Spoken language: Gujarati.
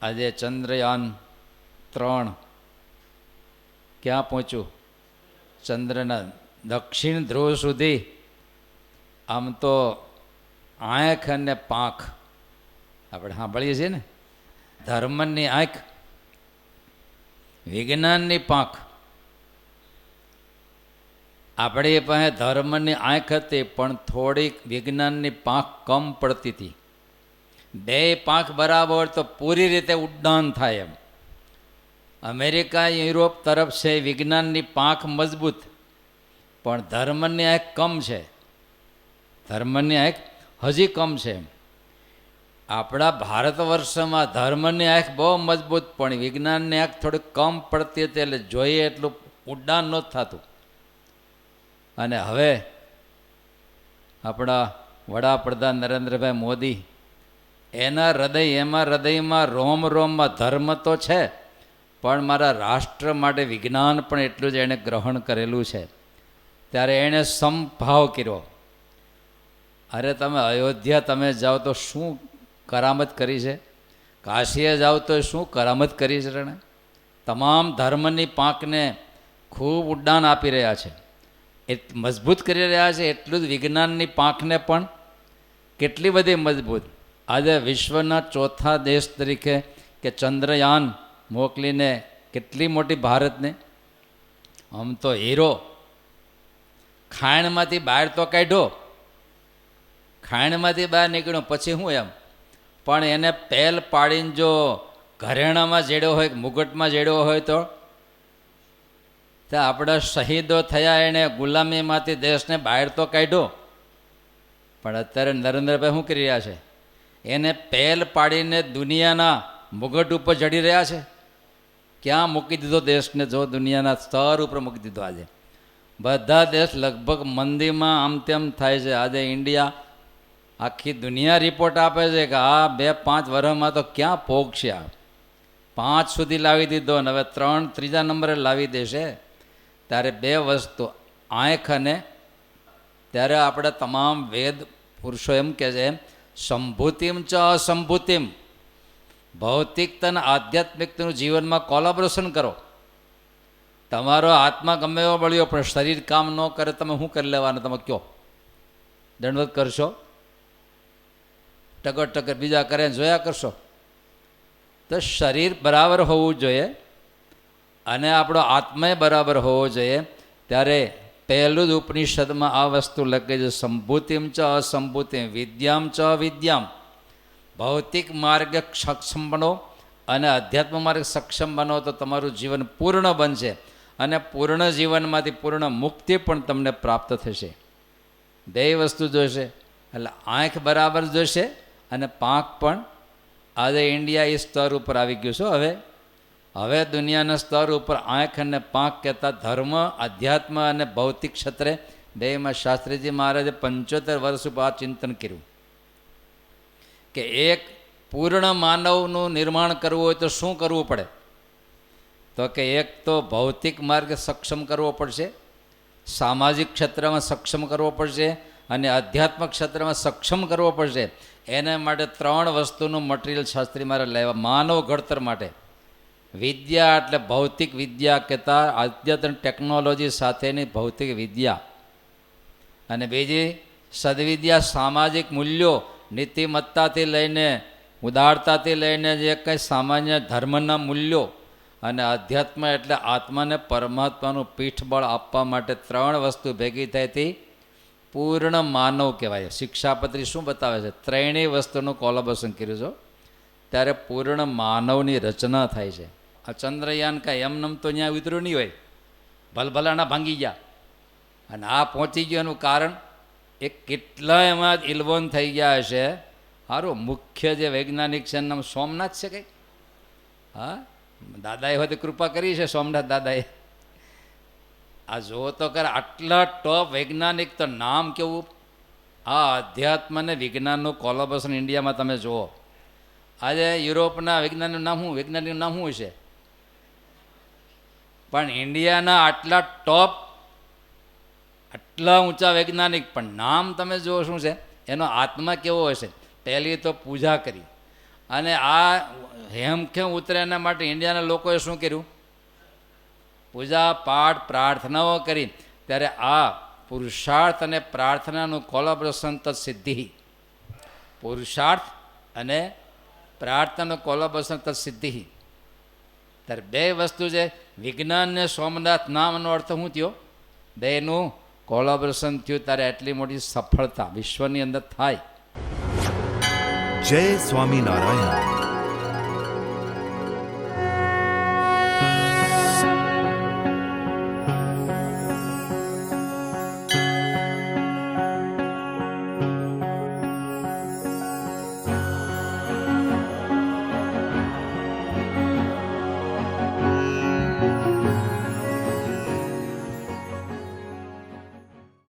આજે ચંદ્રયાન 3 ક્યાં પહોંચ્યું? ચંદ્રના દક્ષિણ ધ્રુવ સુધી. આમ તો આંખ અને પાંખ આપણે સાંભળીએ છીએ ને, ધર્મની આંખ, વિજ્ઞાનની પાંખ. આપણી પાસે ધર્મની આંખ હતી પણ થોડીક વિજ્ઞાનની પાંખ કમ પડતી હતી. બે પાંખ બરાબર તો પૂરી રીતે ઉડ્ડાન થાય એમ. અમેરિકા યુરોપ તરફ છે વિજ્ઞાનની પાંખ મજબૂત, પણ ધર્મની આંખ કમ છે. ધર્મની આંખ હજી કમ છે. આપણા ભારત વર્ષમાં ધર્મની આંખ બહુ મજબૂત, પણ વિજ્ઞાનની આંખ થોડી કમ પડતી હતી, એટલે જોઈએ એટલું ઉડ્ડાન નહોતું થતું. અને હવે આપણા વડાપ્રધાન નરેન્દ્રભાઈ મોદી, એના હૃદયમાં રોમ રોમમાં ધર્મ તો છે, પણ મારા રાષ્ટ્ર માટે વિજ્ઞાન પણ એટલું જ એણે ગ્રહણ કરેલું છે. ત્યારે એણે સમભાવ કર્યો. અરે તમે અયોધ્યા તમે જાઓ તો શું કરામત કરી છે, કાશીએ જાઓ તો શું કરામત કરી છે. એણે તમામ ધર્મની પાંખને ખૂબ ઉડ્ડાન આપી રહ્યા છે, એ મજબૂત કરી રહ્યા છે. એટલું જ વિજ્ઞાનની પાંખને પણ કેટલી બધી મજબૂત. આજે વિશ્વના ચોથા દેશ તરીકે કે ચંદ્રયાન મોકલીને કેટલી મોટી ભારતને, આમ તો હીરો ખાણમાંથી બહાર તો કાઢ્યો, ખાણમાંથી બહાર નીકળ્યો પછી શું એમ, પણ એને પહેલ પાડીને જો ઘરેણામાં જેડ્યો હોય, મુગટમાં જેડ્યો હોય તો આપણા શહીદો થયા, એણે ગુલામીમાંથી દેશને બહાર તો કાઢ્યો. પણ અત્યારે નરેન્દ્રભાઈ શું કરી રહ્યા છે? એને પહેલ પાડીને દુનિયાના મુગટ ઉપર ચડી રહ્યા છે. ક્યાં મૂકી દીધો દેશને? જો દુનિયાના સ્તર ઉપર મૂકી દીધો. આજે બધા દેશ લગભગ મંદીમાં આમ તેમ થાય છે. આજે ઇન્ડિયા, આખી દુનિયા રિપોર્ટ આપે છે કે આ 2-5 વર્ષમાં તો ક્યાં પહોંચશે. આ 5 સુધી લાવી દીધો અને હવે 3 નંબરે લાવી દેશે. ત્યારે 2 વસ્તુ, આંખ અને, ત્યારે આપણે તમામ વેદ પુરુષો એમ કહે છે સંભૂતિમ ચ અસંભૂતિમ, ભૌતિકતા અને આધ્યાત્મિકતાનું જીવનમાં કોલેબોરેશન કરો. તમારો આત્મા ગમે એવો બળ્યો પણ શરીર કામ ન કરે, તમે શું કરી લેવાના? તમે કહો, દંડવત કરશો? ટકર બીજા કરે જોયા કરશો? તો શરીર બરાબર હોવું જોઈએ અને આપણો આત્માય બરાબર હોવો જોઈએ. ત્યારે પહેલું જ ઉપનિષદમાં આ વસ્તુ લખે છે, સંભૂતિમ ચ અસંભૂતિમ વિદ્યામ ચ અવિદ્યામ. ભૌતિક માર્ગે સક્ષમ બનો અને અધ્યાત્મ માર્ગે સક્ષમ બનો તો તમારું જીવન પૂર્ણ બનશે અને પૂર્ણ જીવનમાંથી પૂર્ણ મુક્તિ પણ તમને પ્રાપ્ત થશે. 2 વસ્તુ જોઈશે. એટલે આંખ બરાબર જોઈશે અને પાંખ પણ. આજે ઇન્ડિયા એ સ્તર ઉપર આવી ગયું છે. હવે દુનિયાના સ્તર ઉપર આંખ અને પાંખ કહેતા ધર્મ, અધ્યાત્મ અને ભૌતિક ક્ષેત્રે બેમાં શાસ્ત્રીજી મહારાજે 75 વર્ષ ઉપર આ ચિંતન કર્યું કે એક પૂર્ણ માનવનું નિર્માણ કરવું હોય તો શું કરવું પડે? તો કે એક તો ભૌતિક માર્ગે સક્ષમ કરવો પડશે, સામાજિક ક્ષેત્રમાં સક્ષમ કરવો પડશે અને આધ્યાત્મિક ક્ષેત્રમાં સક્ષમ કરવો પડશે. એના માટે 3 વસ્તુનું મટીરિયલ શાસ્ત્રી મારે લેવા. માનવ ઘડતર માટે વિદ્યા, એટલે ભૌતિક વિદ્યા કહેતા અદ્યતન ટેકનોલોજી સાથેની ભૌતિક વિદ્યા, અને બીજી સદવિદ્યા, સામાજિક મૂલ્યો, નીતિમત્તાથી લઈને ઉદારતાથી લઈને જે કંઈ સામાન્ય ધર્મના મૂલ્યો, અને અધ્યાત્મ એટલે આત્માને પરમાત્માનું પીઠબળ આપવા માટે 3 વસ્તુ ભેગી થઈથી પૂર્ણ માનવ કહેવાય. શિક્ષાપત્રી શું બતાવે છે? 3 વસ્તુનું કોલેબોરેશન કર્યું છે. ત્યારે પૂર્ણ માનવની રચના થાય છે. આ ચંદ્રયાન કાંઈ એમનેમ તો ત્યાં ઉતર્યું નહીં હોય, ભલભલાના ભાંગી ગયા અને આ પહોંચી ગયું. એનું કારણ એ કેટલા એમાં ઇલ્વોન થઈ ગયા હશે. સારું, મુખ્ય જે વૈજ્ઞાનિક છે એનું નામ સોમનાથ છે કંઈ. હા, દાદાએ હોય તો કૃપા કરી છે સોમનાથ દાદાએ. આ જુઓ તો કરે, આટલા ટોપ વૈજ્ઞાનિક, તો નામ કેવું. આ અધ્યાત્મ અને વિજ્ઞાનનું કોલેબોરેશન ઇન્ડિયામાં તમે જુઓ. આજે યુરોપના વૈજ્ઞાનિકનું નામ શું, વૈજ્ઞાનિકનું નામ શું છે? પણ ઇન્ડિયાના આટલા ટોપ, આટલા ઊંચા વૈજ્ઞાનિક, પણ નામ તમે જુઓ શું છે? એનો આત્મા કેવો હશે? પહેલી તો પૂજા કરી અને આ હેમખેમ ઉતરે એના માટે ઇન્ડિયાના લોકોએ શું કર્યું? પૂજા પાઠ પ્રાર્થનાઓ કરી. ત્યારે આ પુરુષાર્થ અને પ્રાર્થનાનું કોલેબોરેશન તો સિદ્ધિ. પુરુષાર્થ અને પ્રાર્થનાનું કોલેબોરેશન તો સિદ્ધિ. ત્યારે બે વસ્તુ છે. વિજ્ઞાન ને સોમનાથ નામનો અર્થ શું થયો? બેનું કોલેબોરેશન થયું ત્યારે એટલી મોટી સફળતા વિશ્વની અંદર થાય. જય સ્વામિનારાયણ.